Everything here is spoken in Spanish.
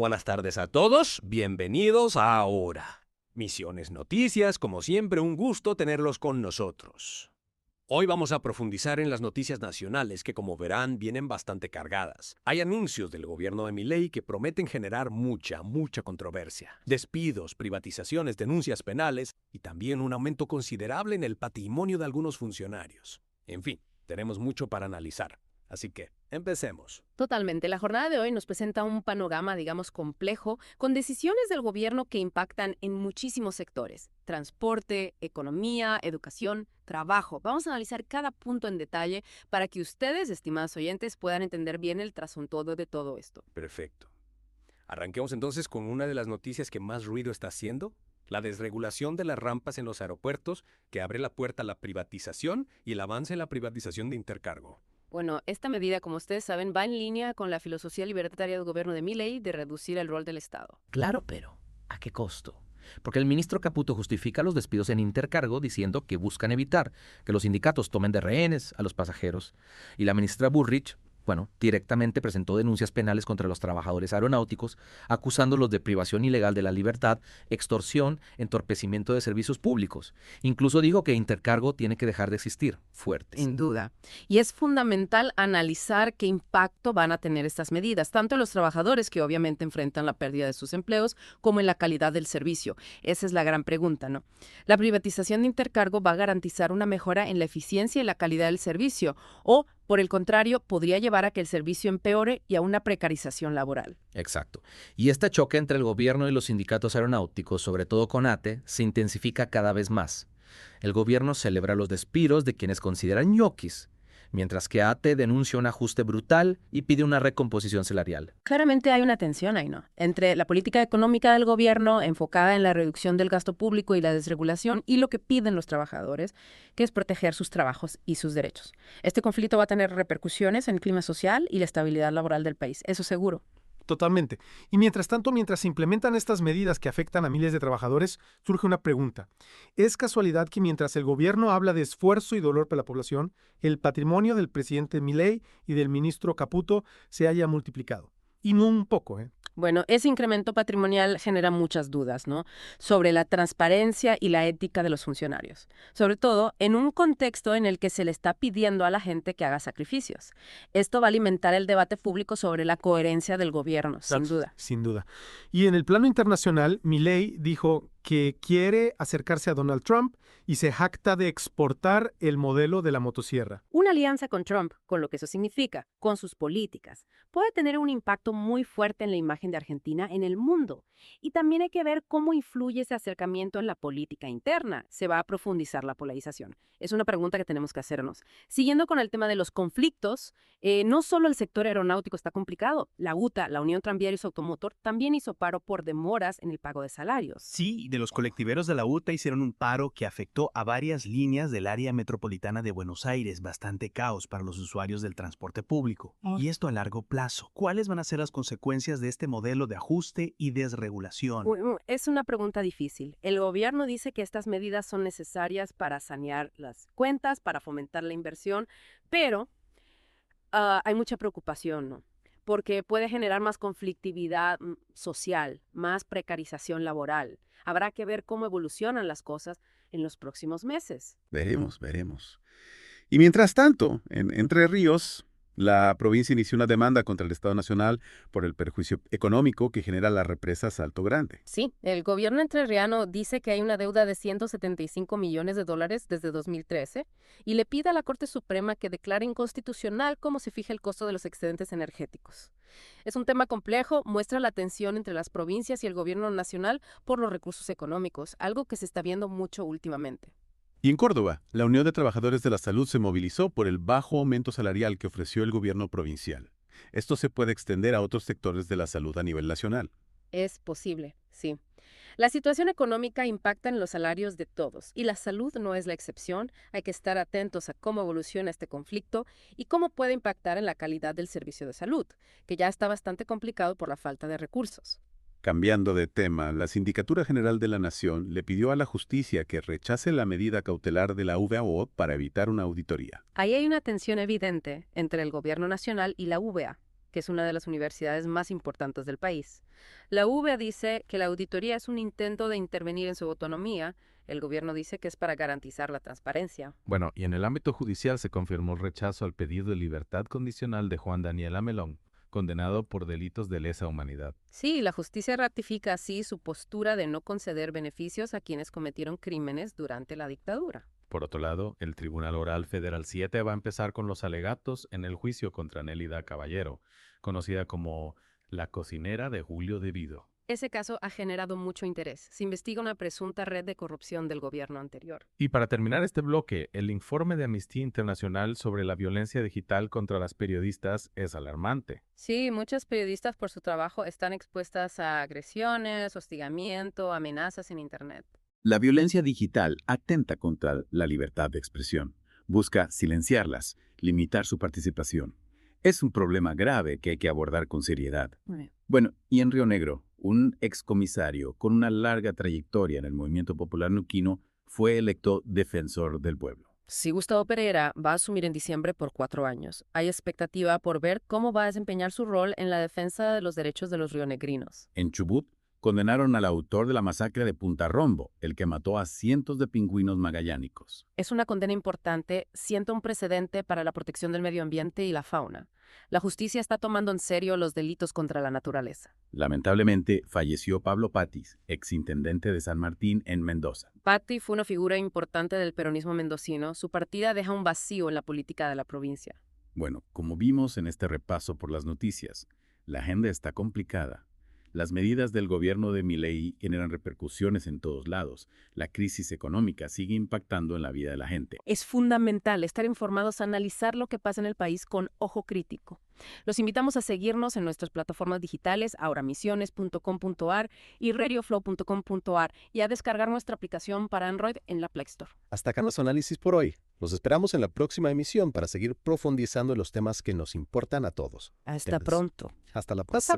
Buenas tardes a todos, bienvenidos a Ahora. Misiones Noticias, como siempre, un gusto tenerlos con nosotros. Hoy vamos a profundizar en las noticias nacionales que, como verán, vienen bastante cargadas. Hay anuncios del gobierno de Milei que prometen generar mucha controversia. Despidos, privatizaciones, denuncias penales y también un aumento considerable en el patrimonio de algunos funcionarios. En fin, tenemos mucho para analizar. Así que, empecemos. Totalmente. La jornada de hoy nos presenta un panorama, digamos, complejo, con decisiones del gobierno que impactan en muchísimos sectores. Transporte, economía, educación, trabajo. Vamos a analizar cada punto en detalle para que ustedes, estimados oyentes, puedan entender bien el trasfondo de todo esto. Perfecto. Arranquemos entonces con una de las noticias que más ruido está haciendo, la desregulación de las rampas en los aeropuertos, que abre la puerta a la privatización y el avance en la privatización de Intercargo. Bueno, esta medida, como ustedes saben, va en línea con la filosofía libertaria del gobierno de Milei de reducir el rol del Estado. Claro, pero ¿a qué costo? Porque el ministro Caputo justifica los despidos en Intercargo diciendo que buscan evitar que los sindicatos tomen de rehenes a los pasajeros. Y la ministra Bullrich, directamente presentó denuncias penales contra los trabajadores aeronáuticos, acusándolos de privación ilegal de la libertad, extorsión, entorpecimiento de servicios públicos. Incluso dijo que Intercargo tiene que dejar de existir. Fuertes. Sin duda. Y es fundamental analizar qué impacto van a tener estas medidas, tanto en los trabajadores que obviamente enfrentan la pérdida de sus empleos, como en la calidad del servicio. Esa es la gran pregunta, ¿no? La privatización de Intercargo va a garantizar una mejora en la eficiencia y la calidad del servicio, o por el contrario, podría llevar a que el servicio empeore y a una precarización laboral. Exacto. Y este choque entre el gobierno y los sindicatos aeronáuticos, sobre todo con ATE, se intensifica cada vez más. El gobierno celebra los despidos de quienes consideran ñoquis, mientras que ATE denuncia un ajuste brutal y pide una recomposición salarial. Claramente hay una tensión ahí, ¿no? Entre la política económica del gobierno enfocada en la reducción del gasto público y la desregulación y lo que piden los trabajadores, que es proteger sus trabajos y sus derechos. Este conflicto va a tener repercusiones en el clima social y la estabilidad laboral del país, eso seguro. Totalmente. Y mientras tanto, mientras se implementan estas medidas que afectan a miles de trabajadores, surge una pregunta. ¿Es casualidad que mientras el gobierno habla de esfuerzo y dolor para la población, el patrimonio del presidente Milei y del ministro Caputo se haya multiplicado? Y no un poco, ¿eh? Bueno, ese incremento patrimonial genera muchas dudas, ¿no? Sobre la transparencia y la ética de los funcionarios. Sobre todo en un contexto en el que se le está pidiendo a la gente que haga sacrificios. Esto va a alimentar el debate público sobre la coherencia del gobierno, sin duda. Sin duda. Y en el plano internacional, Milei dijo que quiere acercarse a Donald Trump y se jacta de exportar el modelo de la motosierra. Una alianza con Trump, con lo que eso significa, con sus políticas, puede tener un impacto muy fuerte en la imagen de Argentina en el mundo. Y también hay que ver cómo influye ese acercamiento en la política interna. ¿Se va a profundizar la polarización? Es una pregunta que tenemos que hacernos. Siguiendo con el tema de los conflictos, no solo el sector aeronáutico está complicado. La UTA, la Unión Tranviarios Automotor, también hizo paro por demoras en el pago de salarios. Sí, de los colectiveros de la UTA hicieron un paro que afectó a varias líneas del área metropolitana de Buenos Aires, bastante caos para los usuarios del transporte público. Y esto a largo plazo. ¿Cuáles van a ser las consecuencias de este modelo de ajuste y desregulación? Es una pregunta difícil. El gobierno dice que estas medidas son necesarias para sanear las cuentas, para fomentar la inversión, pero hay mucha preocupación, ¿no? Porque puede generar más conflictividad social, más precarización laboral. Habrá que ver cómo evolucionan las cosas en los próximos meses. Veremos. Y mientras tanto, en Entre Ríos, la provincia inició una demanda contra el Estado Nacional por el perjuicio económico que genera la represa Salto Grande. Sí, el gobierno entrerriano dice que hay una deuda de $175 millones desde 2013 y le pide a la Corte Suprema que declare inconstitucional cómo se fija el costo de los excedentes energéticos. Es un tema complejo, muestra la tensión entre las provincias y el gobierno nacional por los recursos económicos, algo que se está viendo mucho últimamente. Y en Córdoba, la Unión de Trabajadores de la Salud se movilizó por el bajo aumento salarial que ofreció el gobierno provincial. Esto se puede extender a otros sectores de la salud a nivel nacional. Es posible, sí. La situación económica impacta en los salarios de todos y la salud no es la excepción. Hay que estar atentos a cómo evoluciona este conflicto y cómo puede impactar en la calidad del servicio de salud, que ya está bastante complicado por la falta de recursos. Cambiando de tema, la Sindicatura General de la Nación le pidió a la justicia que rechace la medida cautelar de la VAO para evitar una auditoría. Ahí hay una tensión evidente entre el gobierno nacional y la VA. que es una de las universidades más importantes del país. La UBA dice que la auditoría es un intento de intervenir en su autonomía. El gobierno dice que es para garantizar la transparencia. Bueno, y en el ámbito judicial se confirmó el rechazo al pedido de libertad condicional de Juan Daniel Amelón, condenado por delitos de lesa humanidad. Sí, la justicia ratifica así su postura de no conceder beneficios a quienes cometieron crímenes durante la dictadura. Por otro lado, el Tribunal Oral Federal 7 va a empezar con los alegatos en el juicio contra Nélida Caballero, conocida como la cocinera de Julio Devido. Ese caso ha generado mucho interés. Se investiga una presunta red de corrupción del gobierno anterior. Y para terminar este bloque, el informe de Amnistía Internacional sobre la violencia digital contra las periodistas es alarmante. Sí, muchas periodistas por su trabajo están expuestas a agresiones, hostigamiento, amenazas en Internet. La violencia digital atenta contra la libertad de expresión. Busca silenciarlas, limitar su participación. Es un problema grave que hay que abordar con seriedad. Muy bien. Bueno, y en Río Negro, un excomisario con una larga trayectoria en el movimiento popular nuquino fue electo defensor del pueblo. Sí, Gustavo Pereira va a asumir en diciembre por 4 años. Hay expectativa por ver cómo va a desempeñar su rol en la defensa de los derechos de los rionegrinos. En Chubut, condenaron al autor de la masacre de Punta Rombo, el que mató a cientos de pingüinos magallánicos. Es una condena importante, sienta un precedente para la protección del medio ambiente y la fauna. La justicia está tomando en serio los delitos contra la naturaleza. Lamentablemente, falleció Pablo Patis, exintendente de San Martín en Mendoza. Patti fue una figura importante del peronismo mendocino. Su partida deja un vacío en la política de la provincia. Bueno, como vimos en este repaso por las noticias, la agenda está complicada. Las medidas del gobierno de Milei generan repercusiones en todos lados. La crisis económica sigue impactando en la vida de la gente. Es fundamental estar informados, analizar lo que pasa en el país con ojo crítico. Los invitamos a seguirnos en nuestras plataformas digitales, auramisiones.com.ar y radioflow.com.ar y a descargar nuestra aplicación para Android en la Play Store. Hasta acá nuestro análisis por hoy. Los esperamos en la próxima emisión para seguir profundizando en los temas que nos importan a todos. Hasta pronto. Hasta la próxima.